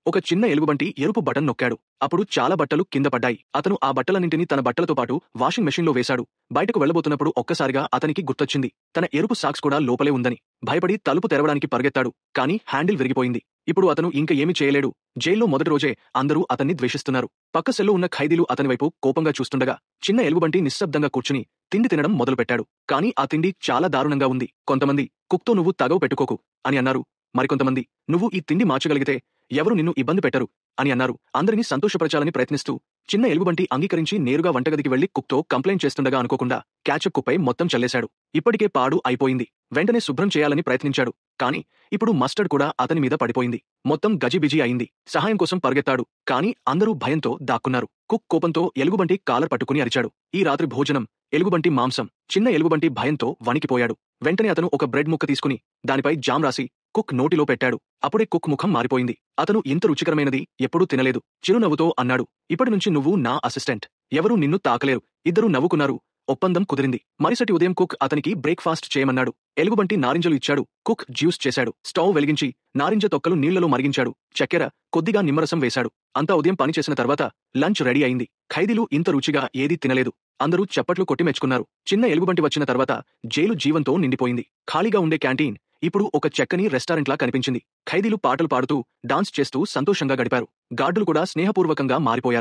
ఒక చిన్న ఎలుగుబంటి ఎరుపు బటన్ నొక్కాడు. అప్పుడు చాలా బట్టలు కింద పడ్డాయి. అతను ఆ బట్టలన్నింటినీ తన బట్టలతో పాటు వాషింగ్ మెషిన్లో వేశాడు. బయటకు వెళ్లబోతున్నప్పుడు ఒక్కసారిగా అతనికి గుర్తొచ్చింది, తన ఎరుపు సాక్స్ కూడా లోపలే ఉందని. భయపడి తలుపు తెరవడానికి పరిగెత్తాడు. కానీ హ్యాండిల్ విరిగిపోయింది. ఇప్పుడు అతను ఇంక ఏమీ చేయలేడు. జైల్లో మొదటి రోజే అందరూ అతన్ని ద్వేషిస్తున్నారు. పక్క సెల్లో ఉన్న ఖైదీలు అతని వైపు కోపంగా చూస్తుండగా చిన్న ఎలుగుబంటి నిశ్శబ్దంగా కూర్చుని తిండి తినడం మొదలుపెట్టాడు. కానీ ఆ తిండి చాలా దారుణంగా ఉంది. కొంతమంది, కుక్తో నువ్వు తగవు పెట్టుకోకు అని అన్నారు. మరికొంతమంది, నువ్వు ఈ తిండి మార్చగలిగితే ఎవరు నిన్ను ఇబ్బంది పెట్టరు అని అన్నారు. అందరినీ సంతోషపరచాలని ప్రయత్నిస్తూ చిన్న ఎలుగుబంటి అంగీకరించి నేరుగా వంటగదికి వెళ్లి కుక్తో కంప్లైంట్ చేస్తుండగా అనుకోకుండా క్యాచప్ కుప్పై మొత్తం చల్లేశాడు. ఇప్పటికే పాడు అయిపోయింది. వెంటనే శుభ్రం చేయాలని ప్రయత్నించాడు. కానీ ఇప్పుడు మస్టర్డ్ కూడా అతని మీద పడిపోయింది. మొత్తం గజిబిజి అయింది. సహాయం కోసం పరిగెత్తాడు. కానీ అందరూ భయంతో దాక్కున్నారు. కుక్ కోపంతో ఎలుగుబంటి కాలర్ పట్టుకుని అరిచాడు. ఈ రాత్రి భోజనం ఎలుగుబంటి మాంసం. చిన్న ఎలుగుబంటి భయంతో వణికిపోయాడు. వెంటనే అతను ఒక బ్రెడ్ ముక్క తీసుకుని దానిపై జామ్ రాసి కుక్ నోటిలో పెట్టాడు. అప్పుడే కుక్ ముఖం మారిపోయింది. అతను ఇంత రుచికరమైనది ఎప్పుడూ తినలేదు. చిరునవ్వుతో అన్నాడు, ఇప్పటినుంచి నువ్వు నా అసిస్టెంట్. ఎవరూ నిన్ను తాకలేరు. ఇద్దరూ నవ్వుకున్నారు. ఒప్పందం కుదిరింది. మరుసటి ఉదయం కుక్ అతనికి బ్రేక్ఫాస్ట్ చేయమన్నాడు. ఎలుగుబంటి నారింజలు ఇచ్చాడు. కుక్ జ్యూస్ చేశాడు. స్టవ్ వెలిగించి నారింజ తొక్కలు నీళ్లలో మరిగించాడు. చక్కెర, కొద్దిగా నిమ్మరసం వేశాడు. అంతా ఉదయం పనిచేసిన తర్వాత లంచ్ రెడీ అయింది. ఖైదీలు ఇంత రుచిగా ఏదీ తినలేదు. అందరూ చప్పట్లు కొట్టి మెచ్చుకున్నారు. చిన్న ఎలుగుబంటి వచ్చిన తర్వాత జైలు జీవంతో నిండిపోయింది. ఖాళీగా ఉండే క్యాంటీన్ ఇప్పుడు ఒక చక్కని రెస్టారెంట్లా కనిపించింది. ఖైదీలు పాటలు పాడుతూ డాన్స్ చేస్తూ సంతోషంగా గడిపారు. గార్డులు కూడా స్నేహపూర్వకంగా మారిపోయారు.